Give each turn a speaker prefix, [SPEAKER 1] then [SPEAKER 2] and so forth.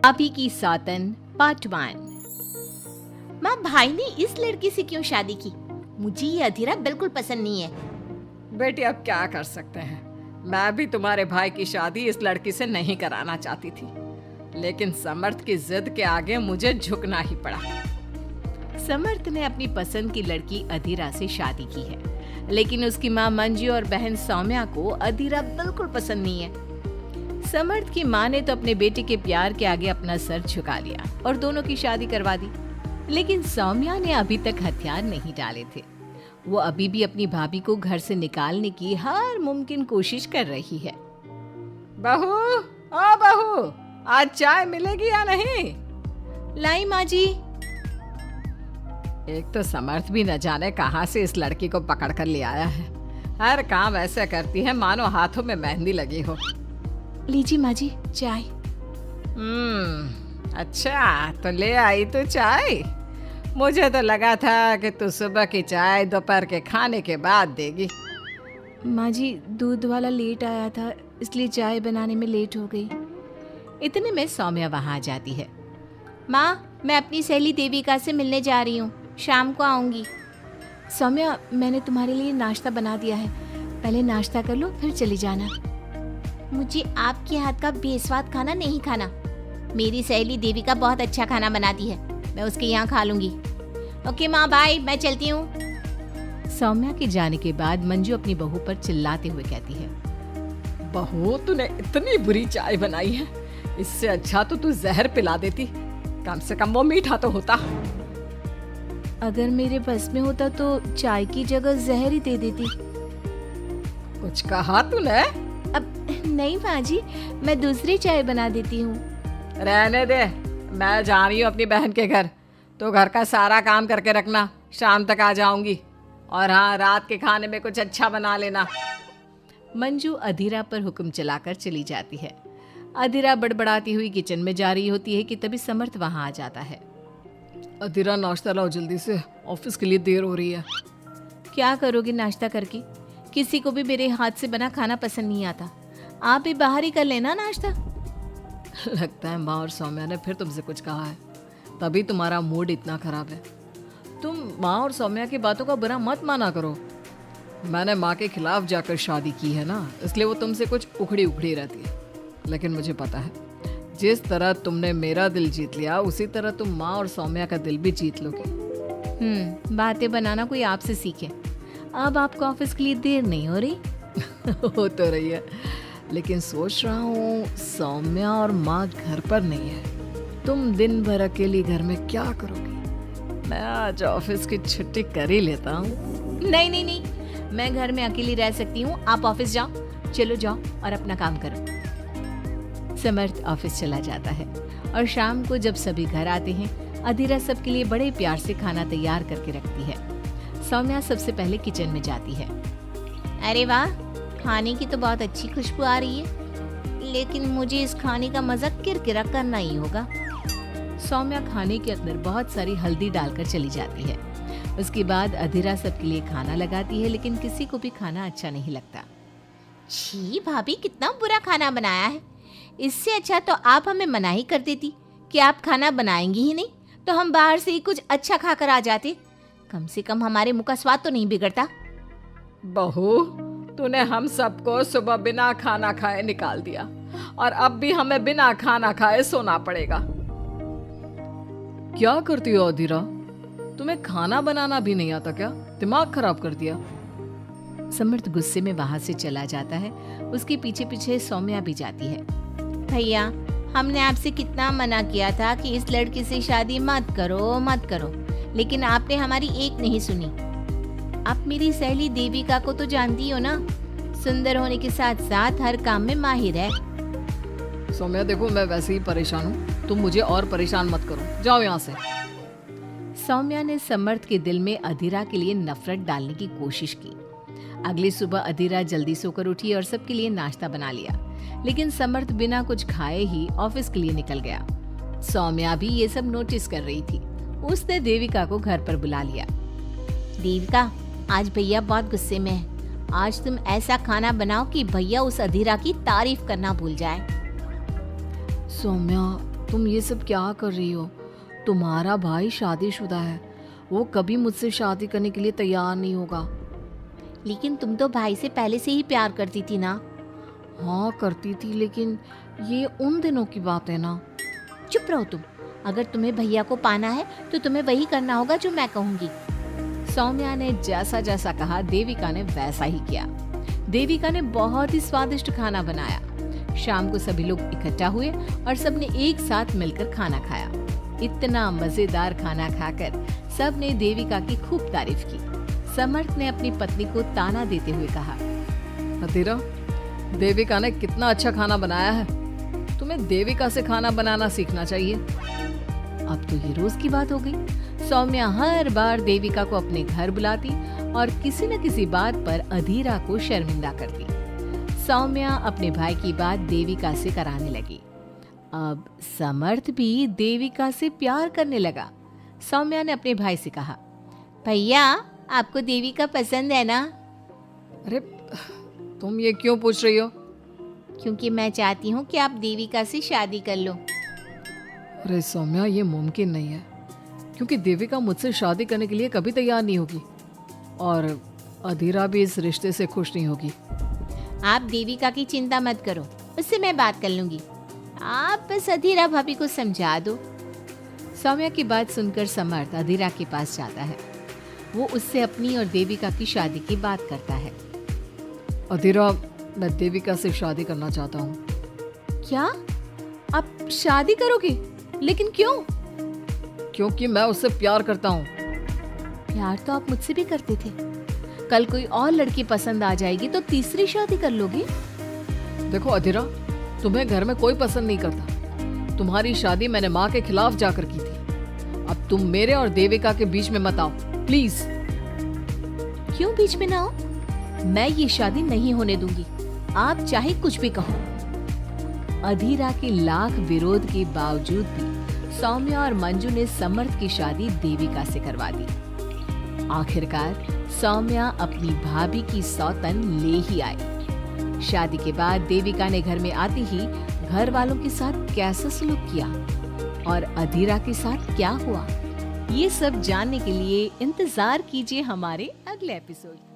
[SPEAKER 1] अभी की सौतन पार्ट 1।
[SPEAKER 2] माँ, भाई ने इस लड़की से क्यों शादी की? मुझे ये अधीरा बिल्कुल पसंद नहीं है।
[SPEAKER 3] बेटी अब क्या कर सकते हैं, मैं भी तुम्हारे भाई की शादी इस लड़की से नहीं कराना चाहती थी, लेकिन समर्थ की जिद के आगे मुझे झुकना ही पड़ा।
[SPEAKER 1] समर्थ ने अपनी पसंद की लड़की अधीरा से शादी की है, लेकिन उसकी माँ मंजू और बहन सौम्या को अधीरा बिल्कुल पसंद नहीं है। समर्थ की माँ ने तो अपने बेटे के प्यार के आगे अपना सर झुका लिया और दोनों की शादी करवा दी, लेकिन सौम्या ने अभी तक हथियार नहीं डाले थे। वो अभी भी अपनी भाभी को घर से निकालने की हर मुमकिन कोशिश कर रही है।
[SPEAKER 3] बहू, ओ बहू, आज चाय मिलेगी या नहीं?
[SPEAKER 1] लाई माँ जी।
[SPEAKER 3] एक तो समर्थ भी न जाने कहां से इस लड़की को पकड़ कर ले आया है। हर काम ऐसे करती है मानो हाथों में मेहंदी लगी हो।
[SPEAKER 1] लीजिए माँ जी चाय।
[SPEAKER 3] अच्छा तो ले आई तू चाय। मुझे तो लगा था कि तू सुबह की चाय दोपहर के खाने के बाद देगी।
[SPEAKER 1] माँ जी दूध वाला लेट आया था, इसलिए चाय बनाने में लेट हो गई। इतने में सौम्या वहाँ आ जाती है।
[SPEAKER 2] माँ, मैं अपनी सहेली देविका से मिलने जा रही हूँ, शाम को आऊंगी।
[SPEAKER 1] सौम्या, मैंने तुम्हारे लिए नाश्ता बना दिया है, पहले नाश्ता कर लो फिर चली जाना।
[SPEAKER 2] मुझे आपके हाथ का बेस्वाद खाना नहीं खाना। मेरी सहेली देविका बहुत अच्छा खाना बनाती है, मैं उसके यहाँ खा लूंगी। ओके माँ, बाय, मैं चलती हूँ।
[SPEAKER 1] सौम्या के जाने के बाद मंजू अपनी बहू पर चिल्लाते हुए कहती है,
[SPEAKER 3] बहू तूने इतनी बुरी चाय बनाई है, इससे अच्छा तो तू जहर पिला देती, कम से कम वो मीठा तो होता।
[SPEAKER 1] अगर मेरे बस में होता तो चाय की जगह जहर ही दे देती।
[SPEAKER 3] कुछ कहा तूने?
[SPEAKER 1] अब नहीं माँ जी, मैं दूसरी चाय बना देती हूँ।
[SPEAKER 3] रहने दे, मैं जा रही हूँ अपनी बहन के घर, तो घर का सारा काम करके रखना, शाम तक आ जाऊंगी। और हाँ, रात के खाने में कुछ अच्छा बना लेना।
[SPEAKER 1] मंजू अधीरा पर हुक्म चलाकर चली जाती है। अधीरा बड़बड़ाती हुई किचन में जा रही होती है कि तभी समर्थ वहाँ आ जाता है।
[SPEAKER 3] अधीरा नाश्ता लाओ जल्दी से, ऑफिस के लिए देर हो रही है।
[SPEAKER 1] क्या करोगे नाश्ता करके? किसी को भी मेरे हाथ से बना खाना पसंद नहीं आता, आप भी बाहर ही कर लेना नाश्ता।
[SPEAKER 3] लगता है माँ और सौम्या ने फिर तुमसे कुछ कहा है, तभी तुम्हारा मूड इतना खराब है। तुम माँ और सौम्या की बातों का बुरा मत माना करो। मैंने माँ के खिलाफ जाकर शादी की है ना, इसलिए वो तुमसे कुछ उखड़ी उखड़ी रहती है। लेकिन मुझे पता है, जिस तरह तुमने मेरा दिल जीत लिया, उसी तरह तुम माँ और सौम्या का दिल भी जीत लोगे।
[SPEAKER 1] बातें बनाना कोई आपसे सीखे। अब आपको ऑफिस के लिए देर नहीं हो रही?
[SPEAKER 3] हो तो रही है, लेकिन सोच रहा हूँ सौम्या और माँ घर पर नहीं है, तुम दिन भर अकेली घर में क्या करोगी? मैं आज ऑफिस की छुट्टी कर ही लेता हूँ।
[SPEAKER 1] नहीं नहीं नहीं, मैं घर में अकेली रह सकती हूँ, आप ऑफिस जाओ। चलो जाओ और अपना काम करो। समर्थ ऑफिस चला जाता है और शाम को जब सभी घर आते हैं, अधीरा सबके लिए बड़े प्यार से खाना तैयार करके रखती है। सौम्या सबसे पहले किचन में जाती है।
[SPEAKER 2] अरे वाह, खाने की तो बहुत अच्छी खुशबू आ रही है, लेकिन मुझे इस खाने का मजा किरकिरा करना ही होगा।
[SPEAKER 1] सौम्या खाने के अंदर बहुत सारी हल्दी डालकर चली जाती है। उसके बाद अधीरा सबके लिए खाना लगाती है, लेकिन किसी को भी खाना अच्छा नहीं लगता।
[SPEAKER 2] छी भाभी, कितना बुरा खाना बनाया है। इससे अच्छा तो आप हमें मना ही कर देती कि आप खाना बनाएंगी ही नहीं, तो हम बाहर से ही कुछ अच्छा खाकर आ जाते। कम से कम हमारे मुंह का स्वाद तो नहीं बिगड़ता।
[SPEAKER 3] बहू, तूने हम सबको सुबह बिना खाना खाए निकाल दिया, और अब भी हमें बिना खाना खाए सोना पड़ेगा। क्या करती हो अधीरा? तुम्हें खाना बनाना भी नहीं आता क्या? दिमाग खराब कर दिया।
[SPEAKER 1] समर्थ गुस्से में वहां से चला जाता है। उसके पीछे पीछे सौम्या भी जाती है।
[SPEAKER 2] भैया, हमने आपसे कितना मना किया था कि इस लड़की से शादी मत करो मत करो, लेकिन आपने हमारी एक नहीं सुनी। आप मेरी सहेली देविका को तो जानती हो ना, सुंदर होने के साथ साथ हर काम में माहिर है।
[SPEAKER 3] सौम्या देखो, मैं वैसे ही परेशान हूँ, तुम मुझे और परेशान मत करो, जाओ यहाँ से।
[SPEAKER 1] सौम्या ने समर्थ के दिल में अधीरा के लिए नफरत डालने की कोशिश की। अगली सुबह अधीरा जल्दी सोकर उठी और सबके लिए नाश्ता बना लिया, लेकिन समर्थ बिना कुछ खाए ही ऑफिस के लिए निकल गया। सौम्या भी ये सब नोटिस कर रही थी। उसने देविका को घर पर बुला लिया।
[SPEAKER 2] देविका, आज भैया बहुत गुस्से में है। आज तुम ऐसा खाना बनाओ कि भैया उस अधीरा की तारीफ करना भूल जाए।
[SPEAKER 3] सौम्या, तुम ये सब क्या कर रही हो? तुम्हारा भाई शादीशुदा है, वो कभी मुझसे शादी करने के लिए तैयार नहीं होगा।
[SPEAKER 2] लेकिन तुम तो भाई से पहले से ही प्यार करती थी ना।
[SPEAKER 3] हाँ करती थी, लेकिन ये उन दिनों की बात है ना।
[SPEAKER 2] चुप रहो तुम। अगर तुम्हें भैया को पाना है तो तुम्हें वही करना होगा जो मैं कहूँगी।
[SPEAKER 1] सौम्या ने जैसा जैसा कहा देविका ने वैसा ही किया। देविका ने बहुत ही स्वादिष्ट खाना बनाया। शाम को सभी लोग इकट्ठा हुए और सबने एक साथ मिलकर खाना खाया। इतना मजेदार खाना खाकर सबने देविका की खूब तारीफ की। समर्थ ने अपनी पत्नी को ताना देते हुए कहा,
[SPEAKER 3] अधीरा, देविका ने कितना अच्छा खाना बनाया है। तुम्हें देविका से खाना बनाना सीखना चाहिए।
[SPEAKER 1] अब तो ये रोज की बात हो गई। सौम्या हर बार देविका को अपने घर बुलाती और किसी न किसी बात पर अधीरा को शर्मिंदा करती। सौम्या अपने भाई की बात देविका से कराने लगी। अब समर्थ भी देविका से प्यार करने लगा। सौम्या ने अपने भाई से कहा,
[SPEAKER 2] भैया आपको देविका पसंद है ना?
[SPEAKER 3] अरे तुम ये क्यों पूछ रही हो?
[SPEAKER 2] क्योंकि मैं चाहती हूँ कि आप देविका से शादी कर लो।
[SPEAKER 3] अरे सौम्या, ये मुमकिन नहीं है, क्योंकि देविका मुझसे शादी करने के लिए कभी तैयार नहीं होगी और अधीरा भी इस रिश्ते से खुश नहीं होगी।
[SPEAKER 2] आप देविका की चिंता मत करो, उससे मैं बात कर लूंगी। आप बस अधीरा भाभी को समझा दो।
[SPEAKER 1] सौम्या की बात सुनकर समर्थ अधीरा के पास जाता है। वो उससे अपनी और देविका की शादी की बात करता है।
[SPEAKER 3] अधीरा, मैं देविका से शादी करना चाहता हूँ।
[SPEAKER 1] क्या? आप शादी करोगे? लेकिन क्यों?
[SPEAKER 3] क्योंकि मैं उससे प्यार करता हूँ।
[SPEAKER 1] प्यार तो आप मुझसे भी करते थे। कल कोई और लड़की पसंद आ जाएगी तो तीसरी शादी कर लोगे?
[SPEAKER 3] देखो अधीरा, तुम्हें घर में कोई पसंद नहीं करता। तुम्हारी शादी मैंने माँ के खिलाफ जाकर की थी। अब तुम मेरे और देविका के बीच में मत आओ, प्लीज।
[SPEAKER 1] क्यों बीच में ना आओ? मैं ये शादी नहीं होने दूंगी, आप चाहे कुछ भी कहो। अधीरा के लाख विरोध के बावजूद भी सौम्या और मंजू ने समर्थ की शादी देविका से करवा दी। आखिरकार सौम्या अपनी भाभी की सौतन ले ही आई। शादी के बाद देविका ने घर में आते ही घर वालों के साथ कैसा सलूक किया और अधीरा के साथ क्या हुआ, ये सब जानने के लिए इंतजार कीजिए हमारे अगले एपिसोड।